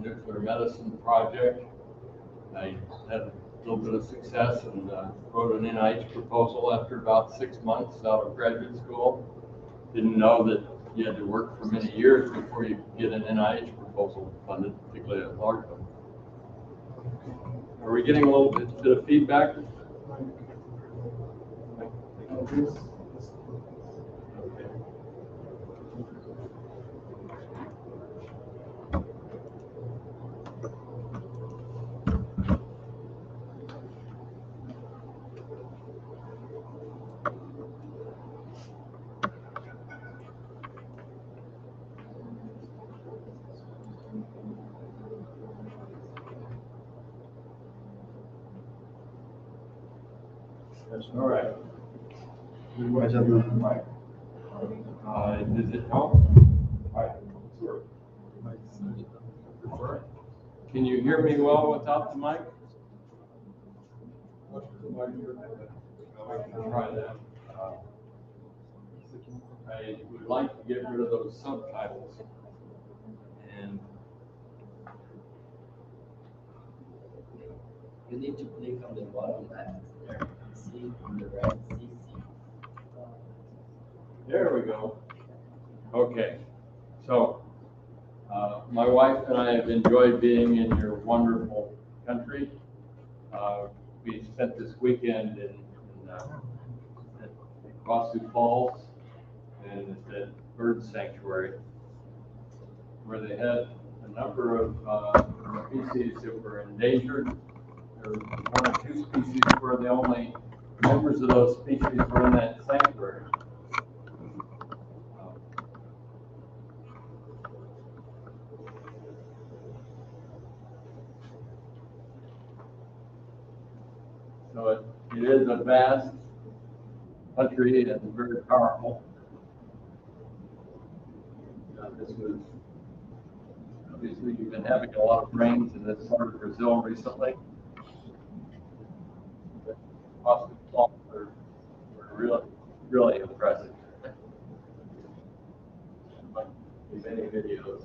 nuclear medicine project. I had a little bit of success and wrote an NIH proposal after about 6 months out of graduate school. Didn't know that you had to work for many years before you get an NIH proposal funded, particularly a large one. Are we getting a little bit of feedback? Okay. All right. Does it help? Can you hear me well without the mic? I can try that. I would like to get rid of those subtitles. And you need to click on the bottom left there. See on the right, CC. There we go. Okay. So, my wife and I have enjoyed being in your wonderful country. We spent this weekend in at Iguazu Falls and at the bird sanctuary, where they had a number of species that were endangered. There were 1 or 2 species where the only members of those species were in that sanctuary. So it is a vast country and very powerful. This was obviously you've been having a lot of rains in this part of Brazil recently. The hospitals were really impressive. Many videos,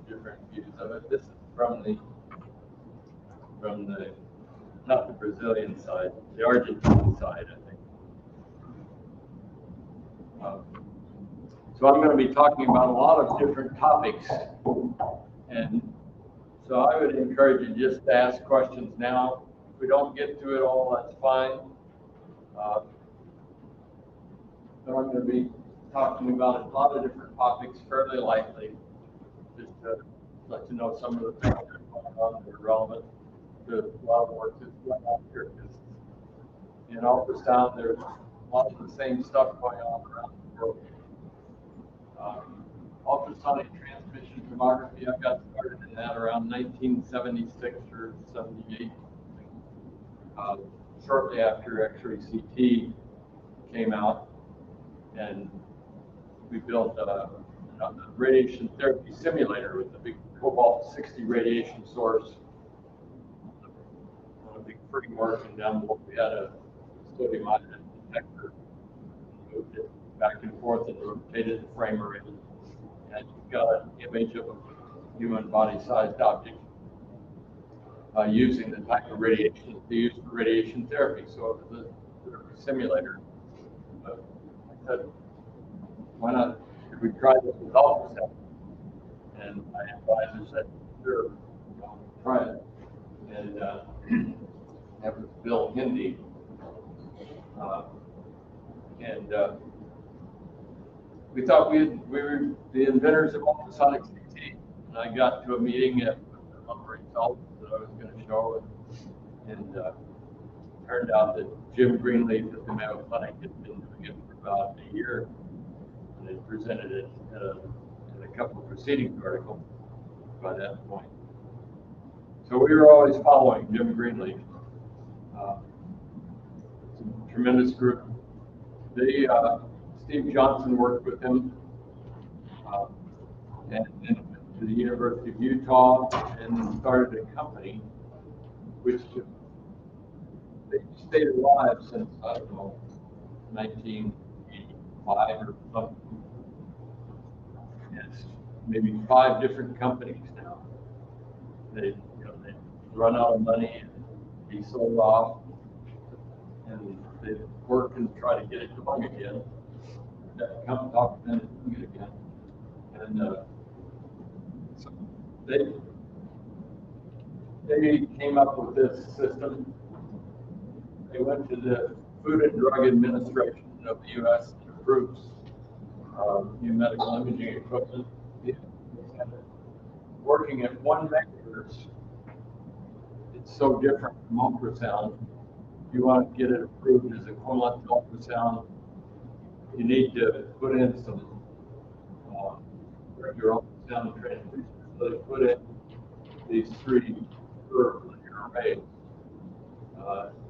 different views of it. This is from the not the Brazilian side, the Argentine side, I think. So I'm going to be talking about a lot of different topics, and so I would encourage you just to ask questions now. If we don't get to it all, that's fine. But I'm going to be talking about a lot of different topics fairly lightly, just to let you know some of the things that are going on that are relevant to a lot of work that's going on here. Because in ultrasound, there's a lot of the same stuff going on around the world. Ultrasonic transmission tomography, I got started in that around 1976 or 78. Shortly after X-ray CT came out, and we built a radiation therapy simulator with a big cobalt-60 radiation source on a big framework, and down below we had a sodium iodide detector. Moved it back and forth and rotated the frame around, and you've got an image of a human body-sized object using the type of radiation they use for radiation therapy. So it was a simulator. But I said, why not? Should we try this with ultrasound? And my advisor said, sure, try it. And that was Bill Hindi. We thought we were the inventors of ultrasonic CT. And I got to a meeting at the results that I was going to show, and turned out that Jim Greenleaf at the Mayo Clinic had been doing it for about a year, and had presented it in a couple of proceedings articles by that point. So we were always following Jim Greenleaf. It's a tremendous group. Steve Johnson worked with him, and then went to the University of Utah and started a company which they stayed alive since, I don't know, 1985 or something. It's maybe 5 different companies now. they run out of money and be sold off, and they work and try to get it going again. That come talk to them and do it again, and so they came up with this system. They went to the Food and Drug Administration of the U.S. that approves new medical imaging equipment. Working at 1 megahertz, it's so different from ultrasound. If you want to get it approved as equivalent to ultrasound, you need to put in some regular ultrasound transducers. So they put in these 3 curved linear arrays,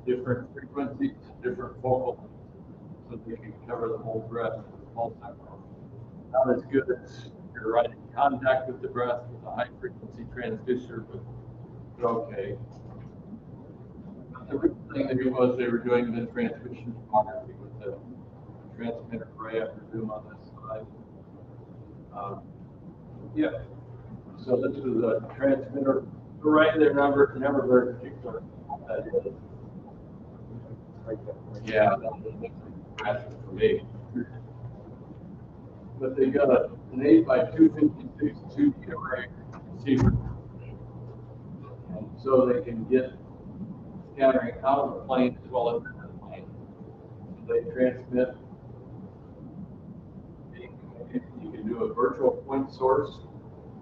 different frequencies, different focal lengths, so they can cover the whole breast with a pulse echo. Not as good as you're right in contact with the breast with a high frequency transducer, but okay. The real thing they did was they were doing the transmission topography with the transmitter array, I presume, on this side. Yeah. So this is a transmitter array. They're never very particular what that is. Yeah, that's for me. But they got an 8 by 256 2D array receiver, and so they can get scattering out of the plane as well as in the plane. So they transmit. You can do a virtual point source,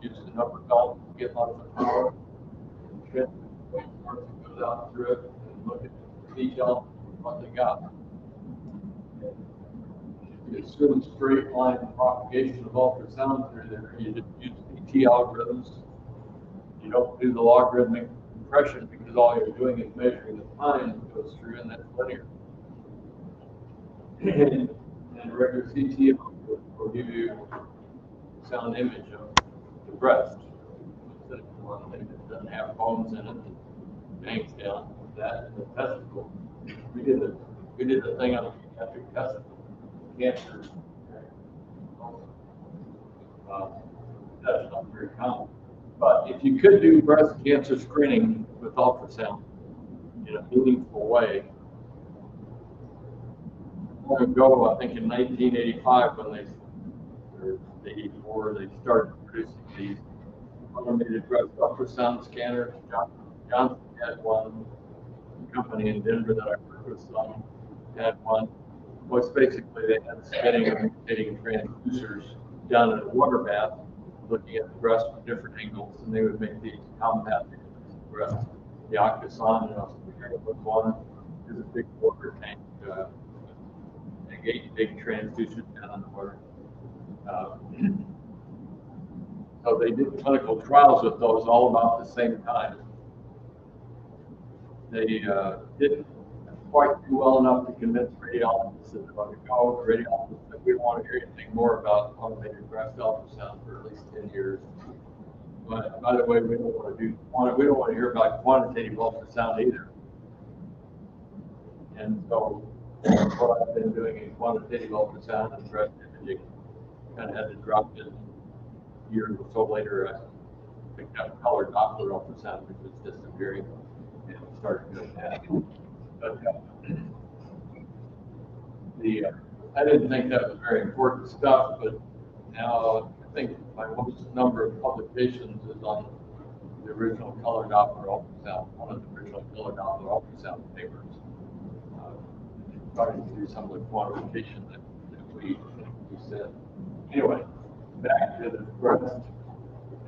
use an upper belt to get lots of power, and transmit the point source that goes out through it, and look at the detail of what they got. You assume straight line propagation of ultrasound through there. You just use PT algorithms. You don't do the logarithmic compression because all you're doing is measuring the time that goes through, and that's linear. And regular CT will give you sound image of the breast. Instead of one thing that doesn't have bones in it and bangs down, that and the testicle. We did the thing on the pediatric testicle cancer. That's not very common. But if you could do breast cancer screening with ultrasound in a meaningful way, long ago, I think in 1985, when or 84, they started producing these automated breast ultrasound scanners. Johnson had one. The company in Denver that I worked with had one. Was basically they had spinning and rotating transducers down in a water bath, looking at the breast from different angles, and they would make these compact images of the breast. The Octason in Australia was one. There's a big water tank, big transducers down in the water. So they did clinical trials with those all about the same time. They didn't quite do well enough to convince radiologists that they're going to go. The radiologists said, we don't want to hear anything more about automated breast ultrasound for at least 10 years. But by the way, we don't want to hear about quantitative ultrasound either. And so what I've been doing in quantitative ultrasound and breast imaging, kind of had to drop it a year or so later. I picked up color Doppler ultrasound, which was disappearing, and started doing that. But I didn't think that was very important stuff, but now I think my most number of publications is on the original color Doppler ultrasound, one of the original color Doppler ultrasound papers. Starting to do some of the quantification that we said. Anyway, back to the breast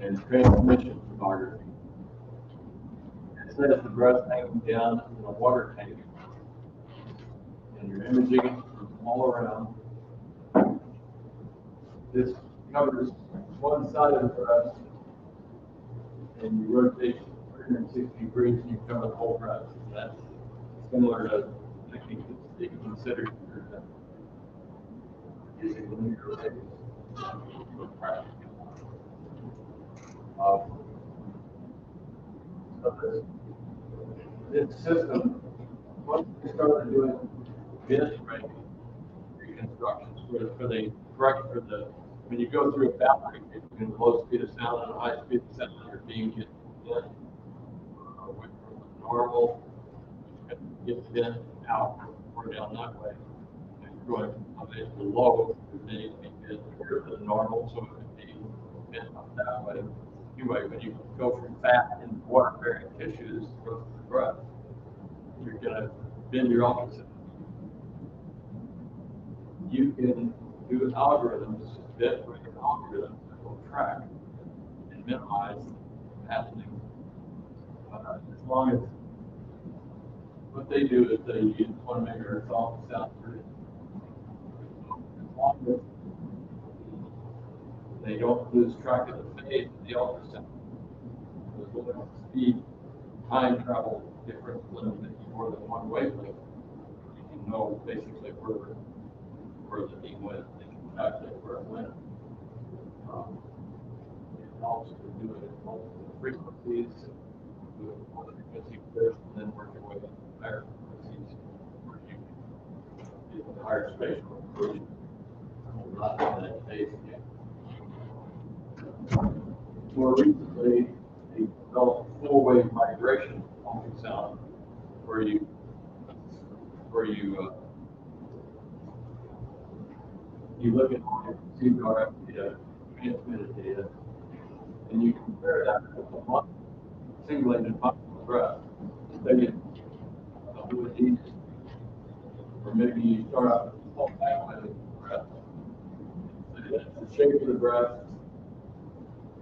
and transmission tomography. It says the breast hanging down in a water tank, and you're imaging it from all around. This covers one side of the breast, and you rotate 360 degrees, and you cover the whole breast. That's similar to techniques that's being considered using linear arrays for practice. So this system, once we started doing bit rate reconstructions, where they correct for when you go through a battery, between low speed of sound and high speed of sound, your beam gets in. normal, get bent out or down that way. If you're going a bit below, it needs to be bent here to the normal, so it can be bent up that way. Anyway, when you go from fat and water-bearing tissues to the breath, you're going to bend your opposite. You can do algorithms, bit-rate algorithms that will track and minimize happening. As long as what they do is they use 1 megahertz off the sound grid. As long as they don't lose track of the phase of the ultrasound, the speed, time travel difference limit more than one wavelength, you can know basically where the beam went. They can calculate where it went. It helps to do it at multiple frequencies, do it with one frequency first, and then work your way up to higher frequencies where you get the higher spatial resolution. Not in that phase yet. More recently, they developed full wave migration ultrasound where you look at all your received RF data, transmitted data, and you compare that with a singulated muscle breath. Then you do these, or maybe you start out with a full dilated breath. The shape of the breath,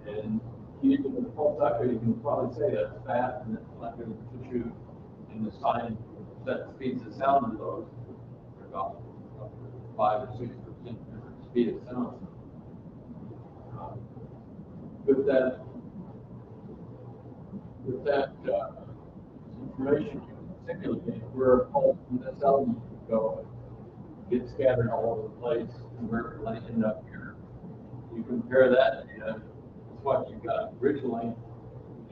and using the pulse oximeter, you can probably say that's fat and it's like a tissue in the sign that speeds the sound of those. They're about 5 or 6% different speed of sound. With that information, you can simulate where a pulse from this element would go, get scattered all over the place, and where it might end up here. You compare that data with what you got originally,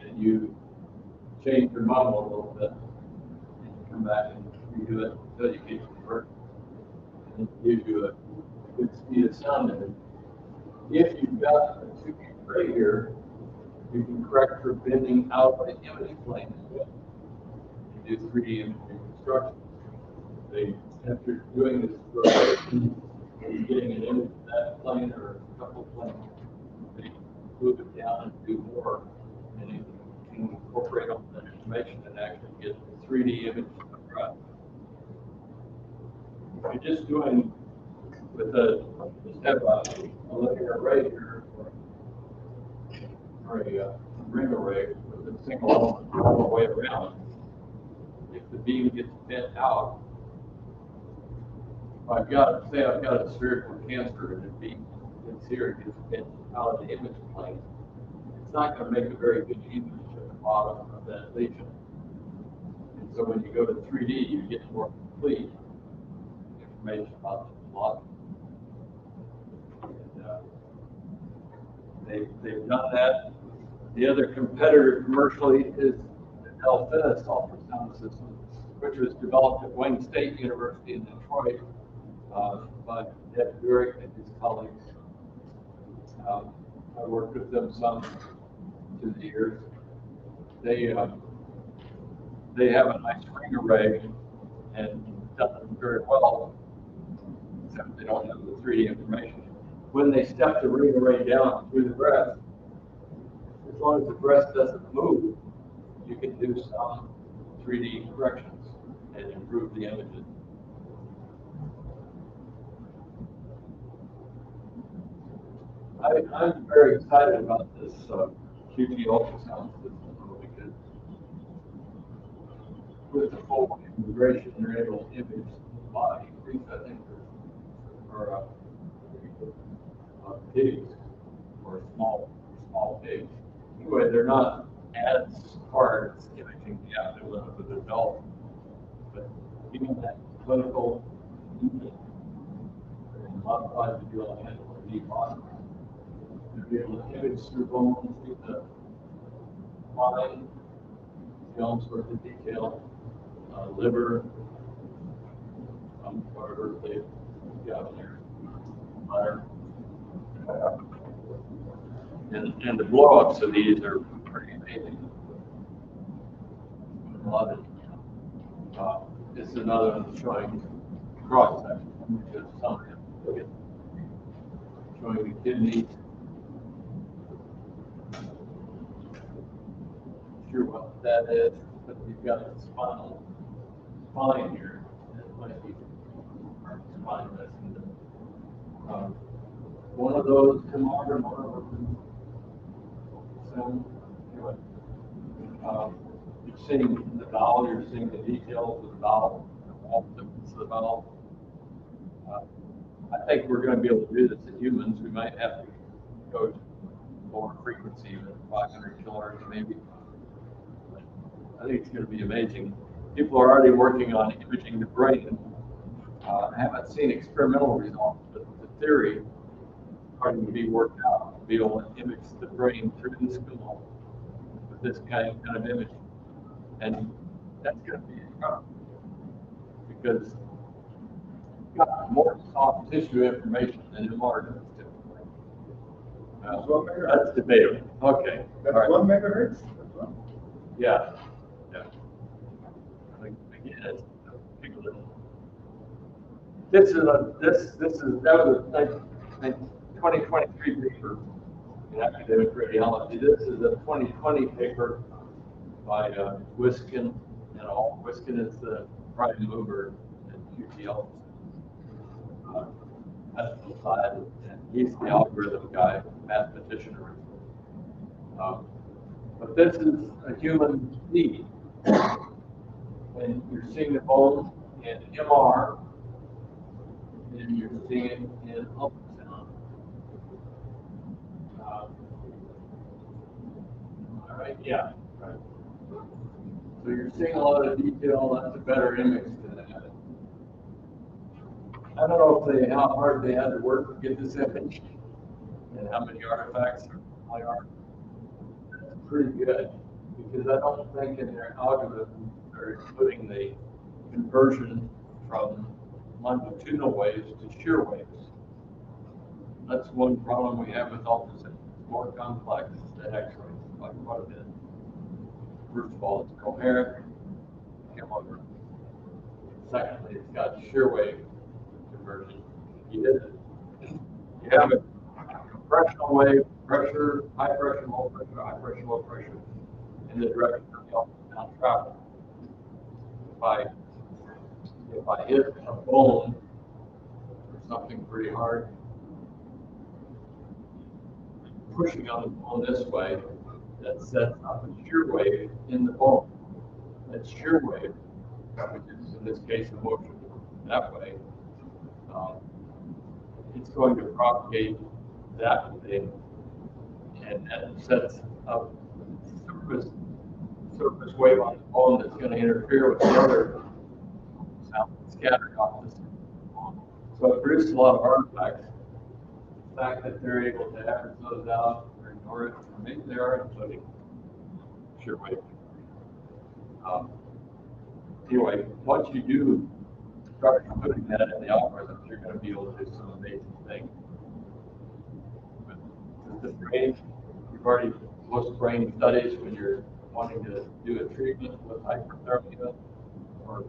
and you change your model a little bit, and you come back and redo it until you get converted. And it gives you a good speed of sound in it. If you've got a 2D array here, you can correct for bending out of the image plane as well. You do 3D image reconstruction. If you're doing this rotation, you're getting an image of that plane or a couple of planes, they move it down and do more, and you can incorporate all that information and actually get a 3D image of the breath. If you're just doing with just have a linear array here, or a ring array with a single element all the way around. If the beam gets bent out, if I've got a spherical cancer and the beam gets here, it gets bent out of the image plane, it's not going to make a very good image at the bottom of that lesion. And so when you go to 3D, you get more complete information about the block. And they've done that. The other competitor commercially is the Alpha ultrasound system, which was developed at Wayne State University in Detroit by Ed Durick and his colleagues. I worked with them some through the years. They have a nice ring array and done them very well, except they don't have the 3D information. When they step the ring array down through the breath, as long as the breast doesn't move, you can do some 3D corrections and improve the images. I'm very excited about this QT ultrasound system because with the full integration, you're able to image the body. These, I think, are pigs or small pigs. Anyway, they're not as hard as imaging the abdomen of an adult, but given that clinical need and modified to be able to handle a deep body, to be able to image through bones, see the fine films worth of detail, liver, whatever they've got in there, bladder. And the blow-ups of these are pretty amazing. a lot of this is another one showing cross section, because some look at showing the kidney. Not sure what that is, but we've got the spine here. It might be our spine missing. One of those tomorrow, and one of them soon. Anyway, you're seeing the valve, you're seeing the details of the valve, all the difference of the valve. I think we're going to be able to do this in humans. We might have to go to lower frequency, even 500 kilohertz maybe. I think it's going to be amazing. People are already working on imaging the brain. I haven't seen experimental results, but the theory starting to be worked out to be able to image the brain through the skull with this kind of imaging. And that's going to be incredible because you've got more soft tissue information than MR does typically. That's debatable. Okay. That's all right. 1 megahertz? That's one. Yeah. Yeah. Again, it's people that that was a 2023 paper in academic radiology. This is a 2020 paper by Wiskin and all. Wiskin is the prime mover at QTL. That's the side, and he's the algorithm guy, mathematician. But this is a human need. And you're seeing the bone in MR, and you're seeing it in ultrasound. All right, yeah. Right. So you're seeing a lot of detail. That's a better image to that. I don't know how hard they had to work to get this image, and how many artifacts there are. That's pretty good, because I don't think in their algorithm they're including the conversion from longitudinal waves to shear waves. That's one problem we have with ultrasound. It's more complex than X-rays by quite a bit. First of all, it's coherent. However, secondly, it's got shear wave conversion. You have a compressional wave, pressure, high pressure, low pressure, high pressure, low pressure, in the direction of the ultrasound travel. If I hit a bone or something pretty hard, pushing on the bone this way, that sets up a shear wave in the bone. That shear wave, which is in this case a motion that way, it's going to propagate that way, and that sets up surface wave on the bone that's going to interfere with the other sound scattered off this bone. So it produces a lot of artifacts. The fact that they're able to average those out or ignore it, or maybe they are including shear wave. Anyway, once you do start putting that in the algorithms, you're going to be able to do some amazing things. But the brain, you've already most brain studies when you're wanting to do a treatment with hyperthermia or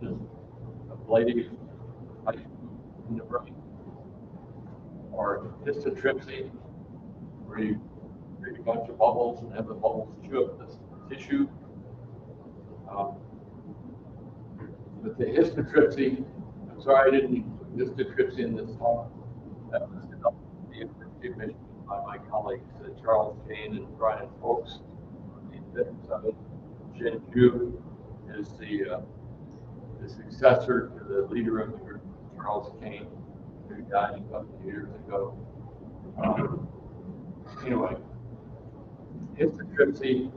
just ablative light in the brain, or histotripsy, where you create a bunch of bubbles and have the bubbles chew up this tissue. But the histotripsy, I'm sorry I didn't include histotripsy in this talk. That was developed at the University of Michigan by my colleagues Charles Kane and Brian Folks. Shen Zhu is the successor to the leader of the group, Charles Kane, who died a couple of years ago. Anyway, histotripsy,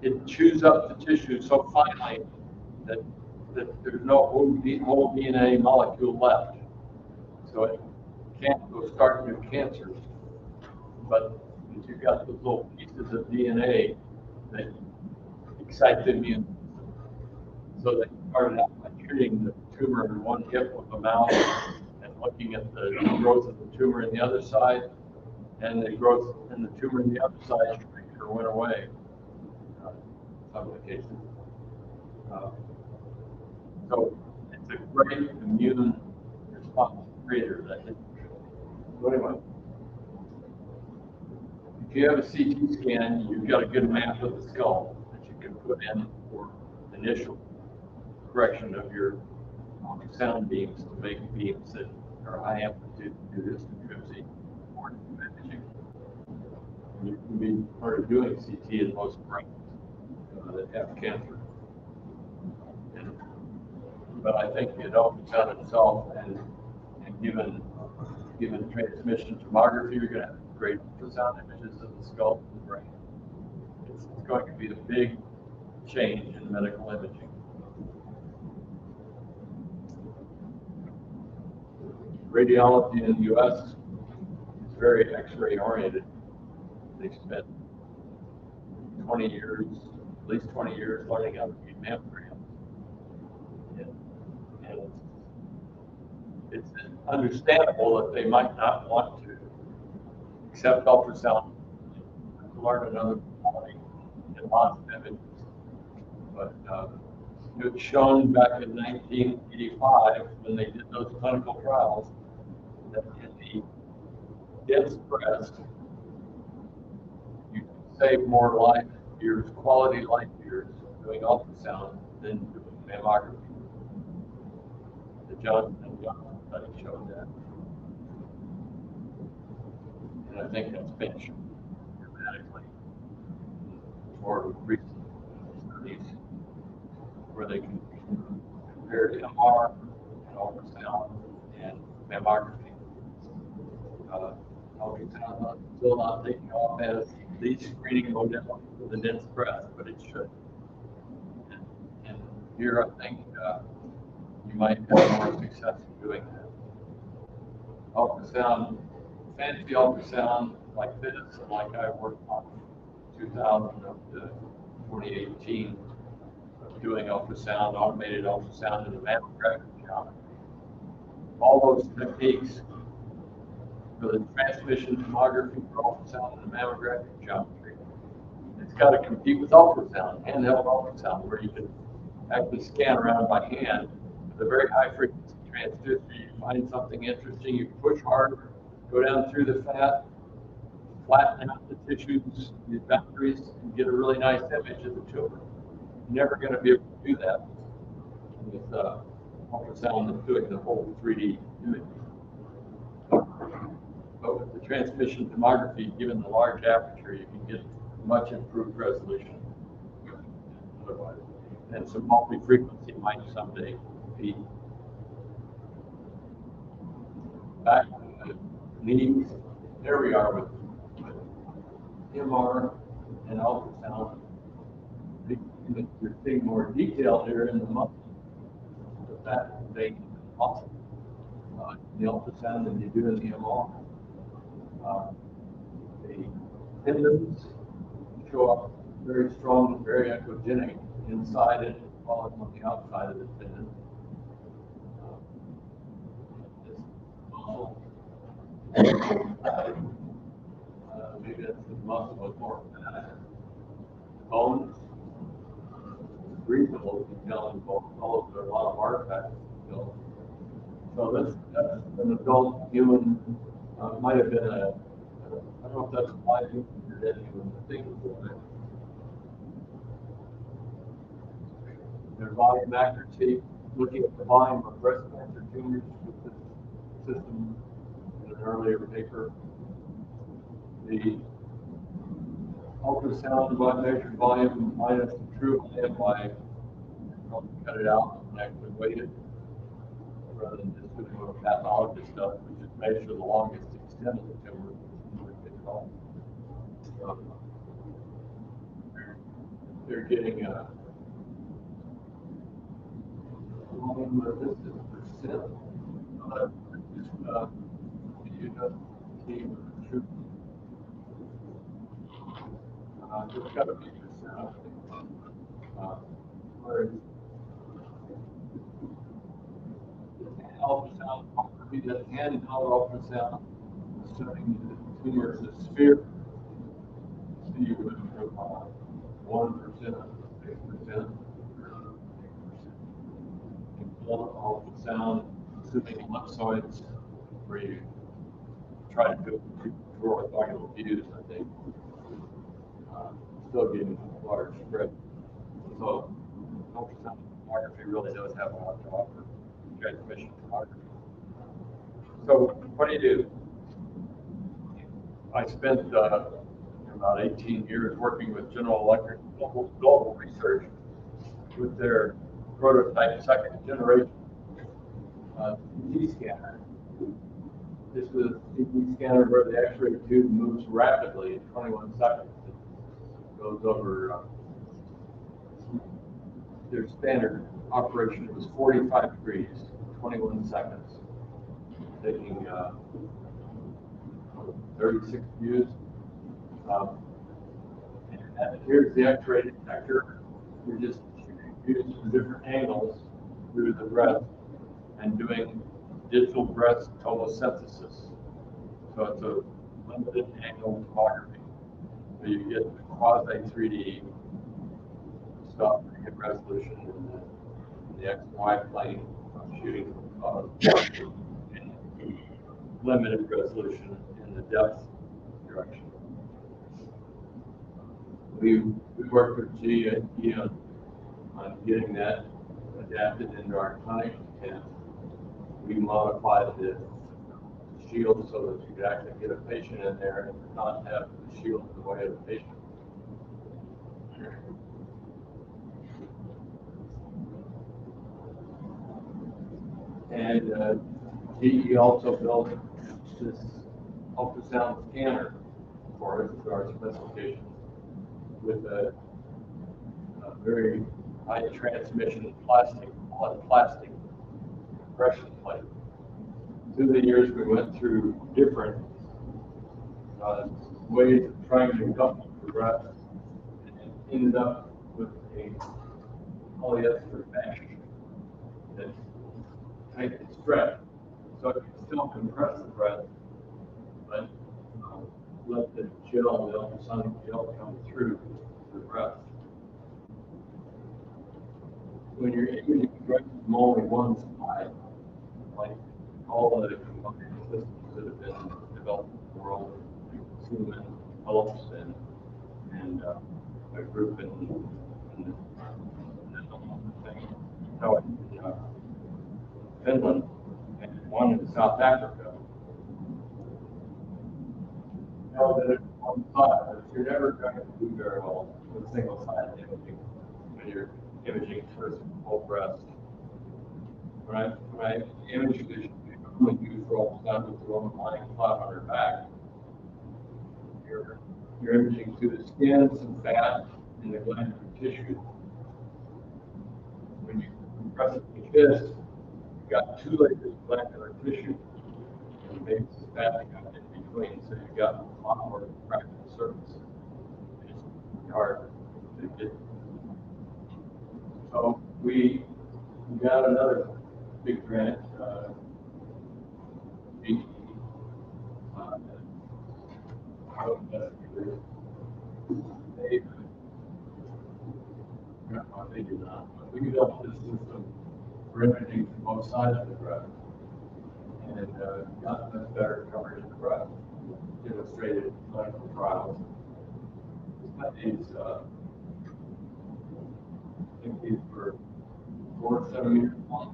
it chews up the tissue so finely that there's no whole DNA molecule left. So it can't go start new cancers. But you've got those little pieces of DNA that excite the immune system. So they started out by treating the tumor in one hip with a mouse and looking at the growth of the tumor in the other side, and the growth in the tumor in the other side shrank or went away in some of the cases. Uh, so it's a great immune response creator, I think. So anyway, if you have a CT scan, you've got a good map of the skull that you can put in for initial correction of your sound beams to make beams that are high amplitude to do this frequency or imaging. And you can be part of doing CT in most brains that have cancer. But I think the ultrasound itself and given transmission tomography, you're going to have great ultrasound images of the skull and the brain. It's going to be a big change in medical imaging. Radiology in the U.S. is very X-ray oriented. They spent 20 years, at least 20 years, learning how to read mammograms. And it's understandable that they might not want to accept ultrasound to learn another modality and lots of images. But it was shown back in 1985 when they did those clinical trials that in the dense breast, you save more life years, quality life years, doing ultrasound than doing mammography. The Johnson & Johnson study showed that. And I think that's been shown dramatically more recent studies where they can compare MR and ultrasound and mammography. Ultrasound is still not taking off as the screening modality for the dense breast, but it should. And here I think you might have more success in doing that. Ultrasound, fancy ultrasound like this, and like I worked on 2000 up to 2018, doing ultrasound, automated ultrasound in the mammographic geometry. All those techniques for the transmission tomography for ultrasound and the mammographic geometry, it's got to compete with ultrasound, handheld ultrasound, where you can actually scan around by hand with a very high frequency transducer. You find something interesting, you push hard, go down through the fat, flatten out the tissues, the boundaries, and get a really nice image of the tumor. You're never going to be able to do that with ultrasound that's doing the whole 3D image. But with the transmission tomography, given the large aperture, you can get much improved resolution. Otherwise, and some multi-frequency might someday be back to the needs. There we are with MR and ultrasound. You're seeing more detail here in the muscle, the fat vein in the muscle. The ultrasound than you do in the MR. The tendons show up very strong and very echogenic inside it, as well as on the outside of the tendon. This muscle, maybe that's the muscle with more fat. Bones, it's reasonable to tell in both. Although there are a lot of artifacts still. So that's an adult human, might have been I don't know if that's a live human or dead human, I think it was. Their volume accuracy, looking at the volume of breast cancer tumors with this system in an earlier paper. The ultrasound by measured volume minus the true volume by cut it out and actually weight it, rather than just doing what a pathologist does, which is measure the longest extent of the tumor, which they call. They're getting a volume of this is percent. It's got to be percent, I think. Whereas ultrasound, that handheld ultrasound, studying the tumor as a sphere, see you went from 1%, 6%, ultrasound, soothing ellipsoids, where you try to do orthogonal views, I think. Still getting large spread. So ultrasound tomography really does have a lot to offer. Transmission tomography. So what do? I spent about 18 years working with General Electric Global Research with their prototype second generation CT scanner. This was a CT scanner where the X-ray tube moves rapidly in 21 seconds. It goes over their standard operation was 45 degrees, 21 seconds, taking 36 views. And here's the X-ray detector. You're just using different angles through the breast and doing digital breast tomosynthesis. So it's a limited angle tomography. So you get quasi 3D stuff, you get resolution in the X and Y plane, shooting and limited resolution in the depth direction. We worked with G and Ian on getting that adapted into our clinic, and we modified the shield so that you could actually get a patient in there and not have the shield in the way of the patient. And GE also built this ultrasound scanner for us to our specifications with a very high transmission plastic compression plate. Through the years, we went through different ways of trying to couple the breast and ended up with a polyester mesh that's tightly stretched. So it can still compress the breast, but let the gel, the ultrasonic gel, come through the breast. When you're imaging breast from only one side, like all the computer systems that have been developed in the world, SIIM and Philips and a group in Finland and one in South Africa. Know that it's one side, but you're never going to do very well with single-sided imaging when you're imaging first whole breast. When I image this, when you use for ultrasound with the woman lying flat on her back, you're imaging through the skin, some fat, and the glandular tissue. When you compress it like this, you've got two layers of glandular tissue, and maybe some fat in between, so you've got a lot more practical surface. It's hard to get. So we got another big grant, BE, they did not, but we developed this system for imaging from both sides of the breast and got much better coverage of the breast, demonstrated in clinical trials. These, I think these were 4 centimeter long,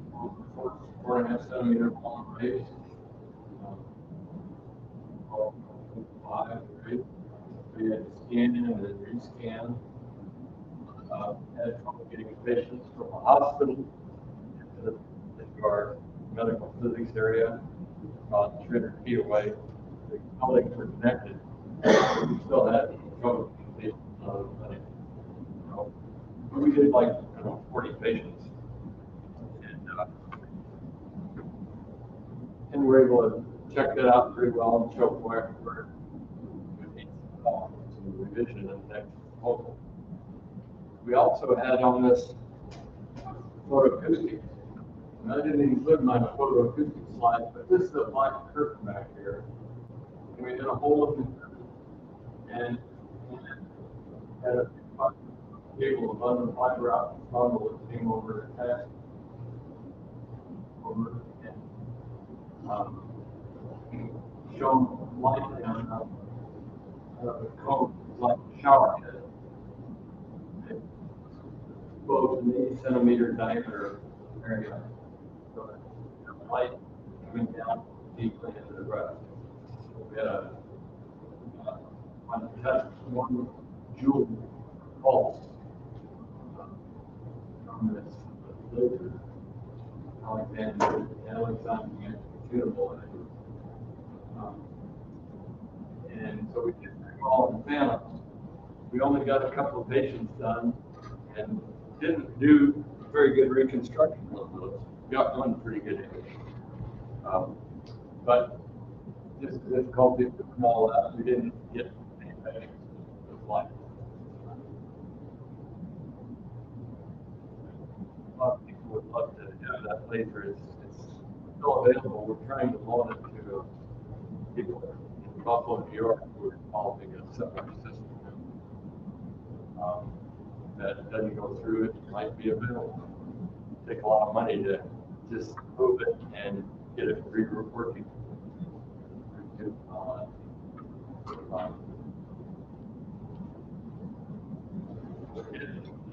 4.5 centimeter long rays. 5, right? We had to scan in and then rescan. Had trouble getting patients from a hospital into our medical physics area, about 300 feet away. The colleagues were connected, but we still had trouble getting patients out of the clinic. But we did like 40 patients, and we were able to check that out pretty well and show where we need some revision in the next proposal. We also had on this photoacoustics. And I didn't include my photoacoustic slide, but this is a black curtain back here. And we had a hole in the curtain and had a cable of fiber optic bundle that came over attached. over and shone light down the cone like a shower head. It exposed an 8 centimeter diameter area. So the light coming down deeply into the breast. We had on the test, 1 joule pulse from this laser. Alexander tunable. And so we did all in phantoms. We only got a couple of patients done and didn't do very good reconstruction of those. We got one pretty good image. But just the difficulty from all that, we didn't get any patients with life. A lot of people would love to have that laser. It's still available. We're trying to loan it to people in Buffalo, New York, who are developing a similar system that doesn't go through. It might be available. Take a lot of money to just move it and get it working.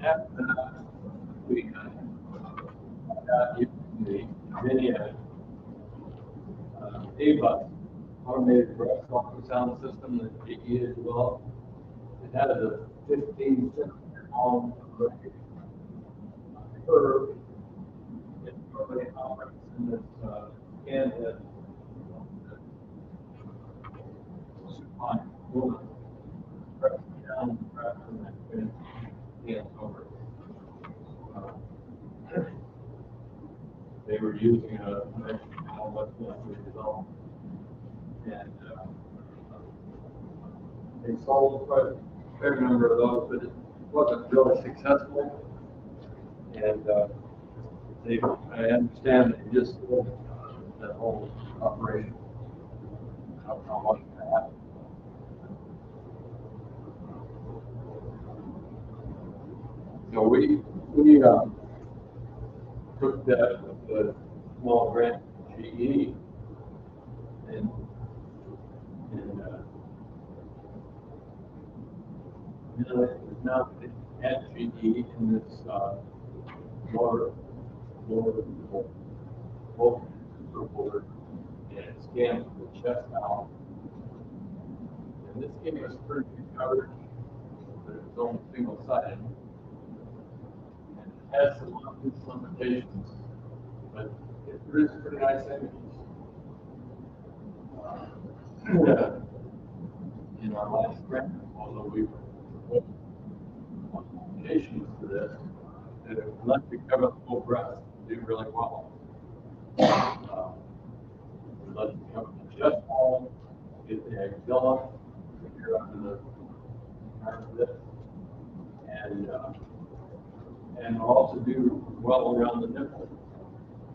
After that, we got the NVIDIA ABUS, automated breast ultrasound system that GE has developed. It has a 15-centimeter long curve. It normally operates in this scan head supine woman. Press down, press, and then scans over. They were using a measurement what they developed. And they sold quite a fair number of those, but it wasn't really successful. And I understand they just sold that whole operation. I don't know much that. So we took that with the small grant GE and now at GE in this lower folder, and it scans the chest out. And this gave us pretty good coverage, but it was only single-sided. And it has some obvious limitations, but it produced pretty nice images. In our last grant proposal, we proposed modifications to this that would let you cover the whole breast and do really well. Let you cover the chest wall, get the axilla, figure out the part of this, and also do well around the nipple,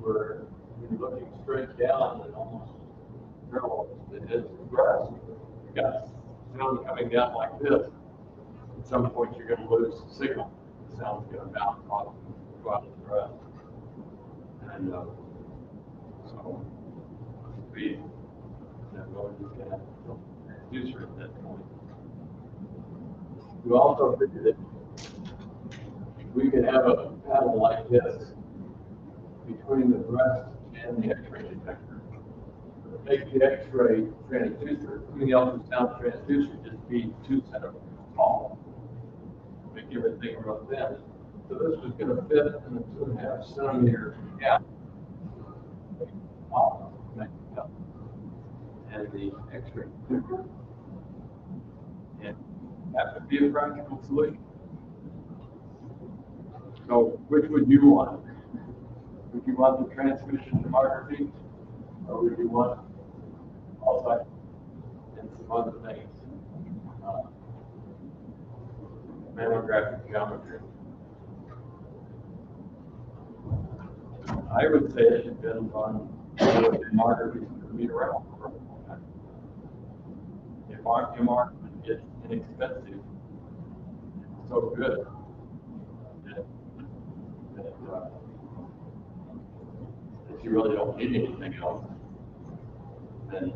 where you're looking straight down and almost parallel to the breast. You got sound coming down like this. At some point, you're going to lose the signal. The sound's going to bounce off and go out of the breast. And so we going to get a transducer at that point. We also figured that we could have a paddle like this between the breast and the X-ray detector. Make the X-ray transducer, the ultrasound transducer, just be 2 centimeters tall. Make everything real thin. So this was going to fit in the 2.5 centimeter gap. And the X-ray detector. And that would be a practical solution. So which would you want? Would you want the transmission tomography, or would you want also and some other things? Mammographic geometry. I would say it depends on whether the tomography is going to be around for a long time. If MR is inexpensive, so good that you really don't need anything else, then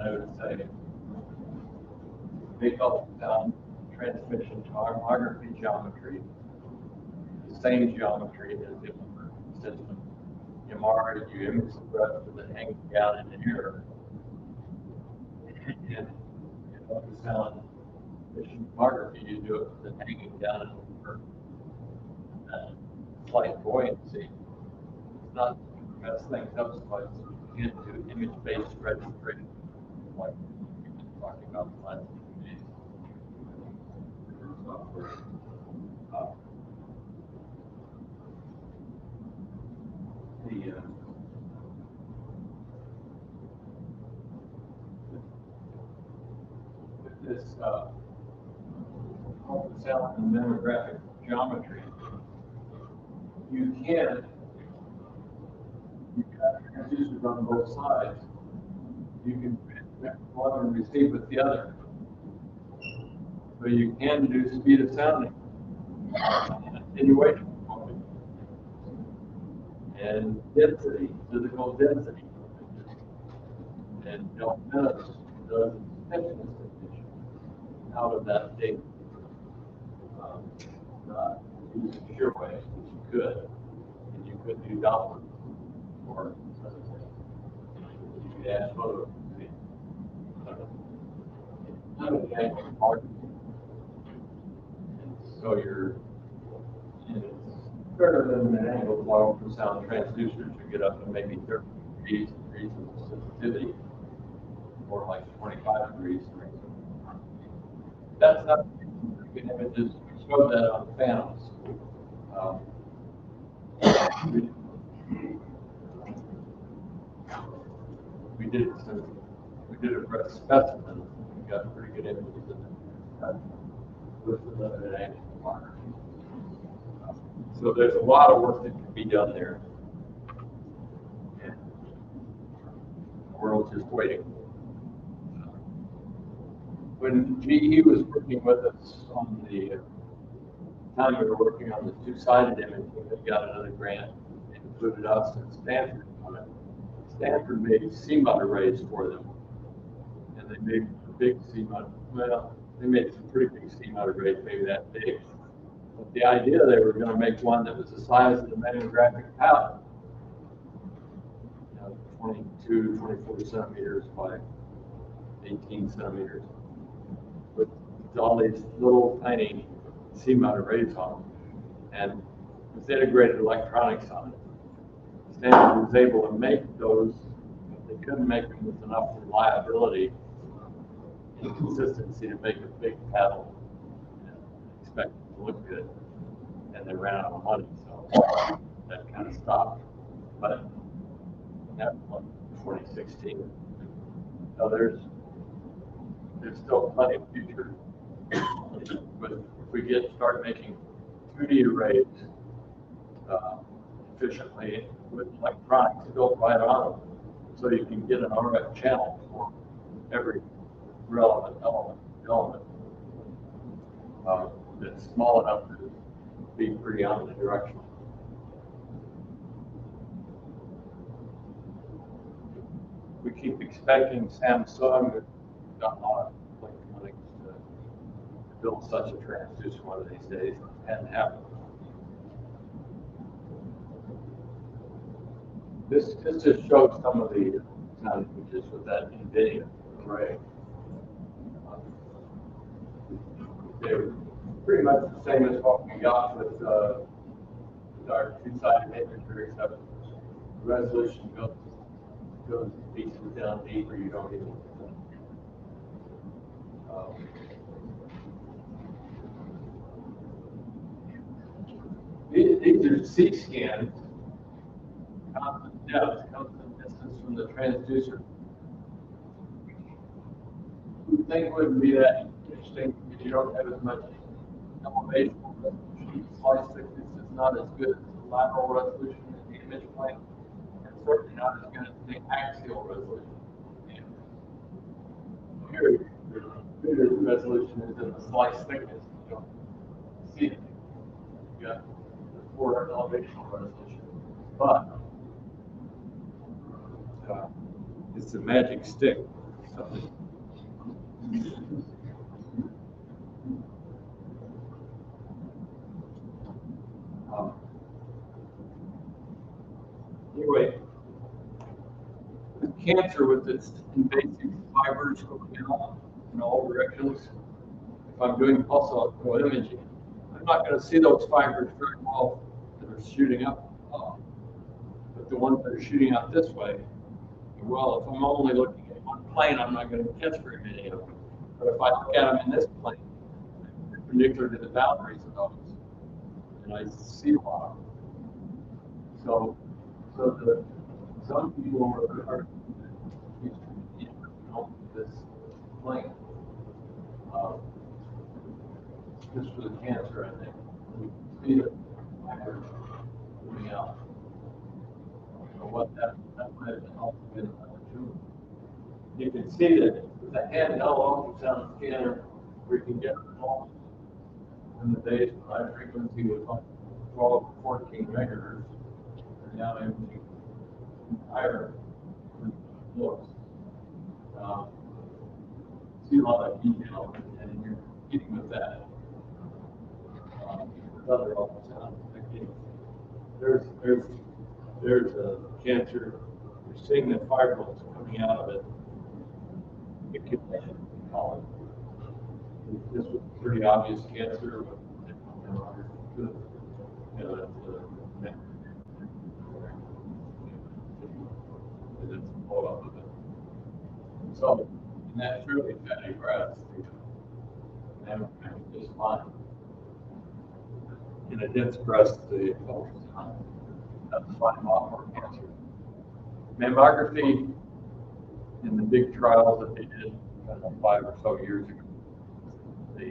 I would say make ultrasound transmission tomography geometry the same geometry as the MR system. MR, you image the breast with it hanging down in the air, and ultrasound tomography, you do it with it hanging down in the air. Slight buoyancy. It's not the best thing subsequent. You can't do image-based registration like we've been talking about the last few days. Software. With this ultrasound and mammographic geometry, you've got transducers on both sides. You can transmit one and receive with the other. So you can do speed of sounding, attenuation, and density, physical density. And don't miss the stiffness condition out of that data. Not using shear waves, which you could, and you could do Doppler or other things. You could add photo. So it's better than an angled ultrasound transducer to get up to maybe 30 degrees of sensitivity, or like 25 degrees. That's not good images. We showed that on Phantoms. We did a breast specimen. We got pretty good images of it with the limited angle tomography. So there's a lot of work that can be done there. And the world's just waiting. When GE was working with us on the time we were working on the two-sided imaging, they got another grant. They included us and Stanford on it. Stanford made CMUT arrays for them, and they made big CMUT. Well, they made some pretty big CMUT arrays, maybe that big. But the idea they were going to make one that was the size of the mammographic palette, 22, 24 centimeters by 18 centimeters, with all these little tiny CMUT arrays on them, and with integrated electronics on it. Stanford was able to make those, but they couldn't make them with enough reliability and consistency to make a big paddle and expect it to look good. And they ran out of money, so that kind of stopped. But that was 2016. So there's still plenty of future. But if we start making 2D arrays efficiently with electronics built right on them, so you can get an RF channel for every relevant element that's small enough to be pretty omnidirectional. We keep expecting Samsung, we've got a lot of clinics to build such a transducer one of these days. It hadn't happened. This just shows some of the sound images with that NVIDIA array. They're pretty much the same as what we got with our two-sided imagery, except the resolution goes pieces down deeper. You don't even. These are C scans. Constant depth, constant distance from the transducer. You think wouldn't be that interesting if you don't have as much elevation resolution. Slice thickness is not as good as the lateral resolution in the image plane, and certainly not as good as the axial resolution. Here, the bigger resolution is in the slice thickness. You don't see it. You got the poor elevational resolution, but it's a magic stick. Um, Anyway, cancer with its invasive fibers going out in all directions. If I'm doing pulse electro imaging, I'm not going to see those fibers very well that are shooting up, but the ones that are shooting out this way, well, if I'm only looking at one plane, I'm not going to catch very many of them. But if I look at them in this plane, perpendicular to the boundaries of those, and I see a lot of them. So some people are this plane. Just for the cancer, I think. We can see the fibers moving out. So what that might have also been another tumor. You can see that with a handheld ultrasound scanner, we can get results in the days when high frequency was like 12 to 14 megahertz. And now imaging higher looks. See a lot of detail, and you're getting with that. Other ultrasound techniques. There's a cancer. You're seeing the fibrils coming out of it. Inculation, we call it. This was pretty obvious cancer, but it's a blow up of it. So, in that truly fatty breath, mammogram is fine. In a dense breast, the ultrasound doesn't find a lot more cancer. Mammography, in the big trials that they did, I don't know, 5 or so years ago, the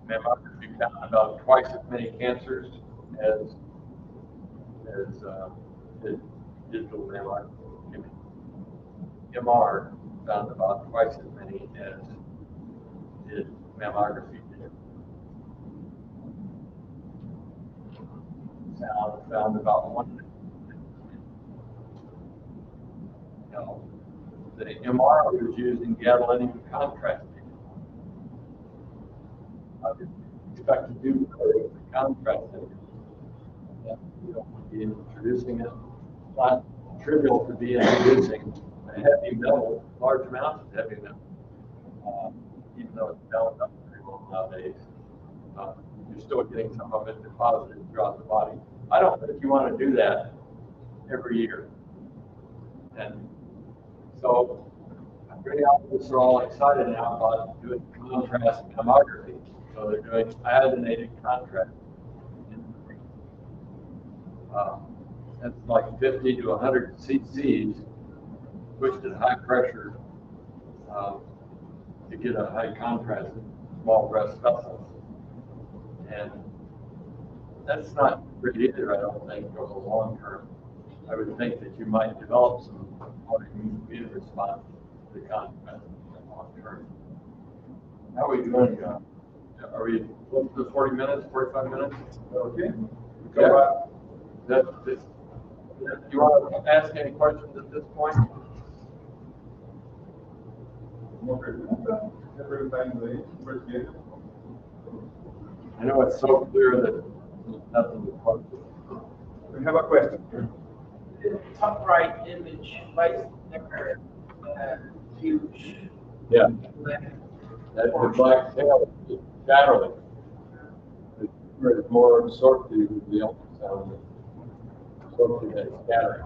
mammography found about twice as many cancers as did digital mammography. MR found about twice as many as did mammography did. Sound found about 1. The MR was using gadolinium contrast. I would expect to do better with the contrast. You don't be introducing it. It's not trivial to be introducing a heavy metal, large amounts of heavy metal, even though it's bound up very well nowadays. You're still getting some of it deposited throughout the body. I don't think you want to do that every year. And so radiologists are all excited now about doing contrast mammography. So they're doing iodinated contrast. That's like 50 to 100 cc's pushed at high pressure to get a high contrast in small breast vessels. And that's not great either, I don't think, over the long term. I would think that you might develop some autoimmune response to the contrast in the long term. How are we doing? Are we close to 40 minutes, 45 minutes? Okay. Yeah. Do you want to ask any questions at this point? I know it's so clear that nothing to question. We have a question. The top right image, right there, huge. Yeah. That's the black tail is shadowing. It's more absorptive with the ultrasound, absorptive and scattering.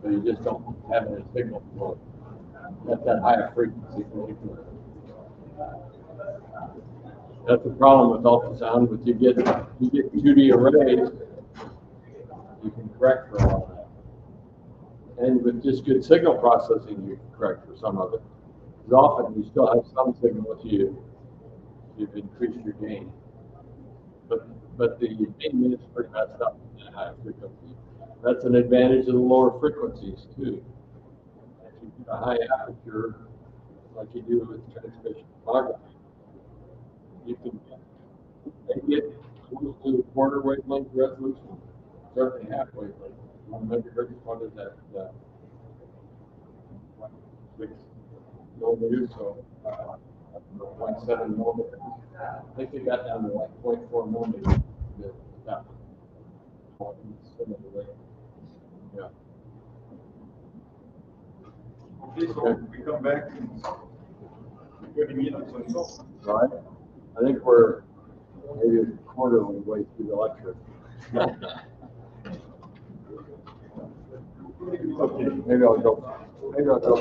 So you just don't have any signal flow. That's that higher frequency. That's the problem with ultrasound. But you get 2D arrays, you can correct for all of that. And with just good signal processing, you can correct for some of it. Because often you still have some signal if you've increased your gain. But the gain is pretty messed up in that high frequency. That's an advantage of the lower frequencies too. If you get a high aperture, like you do with transmission photography, you can get close to the quarter wavelength resolution, certainly half wavelength. 1 megahertz, what is that? millimeters, so 0.7 millimeters. I think they got down to like 0.4 millimeters. Yeah. Yeah. Okay, so we come back in 30 minutes or so. Right? I think we're maybe a quarter of the way through the lecture. Okay, maybe I'll go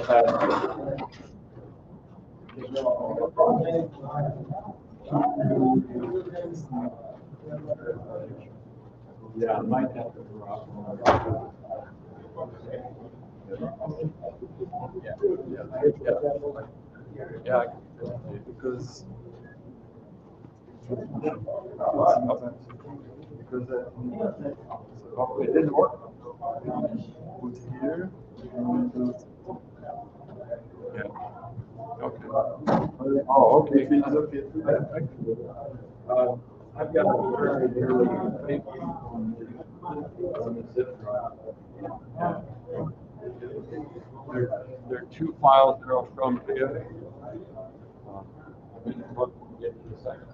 fast. Yeah, I might have to drop. Yeah, because it didn't work. Put here. Yeah. Okay. Oh, okay. I've got a very early thank you on the zip drive. There are two files that are from here. We can look and get to the second.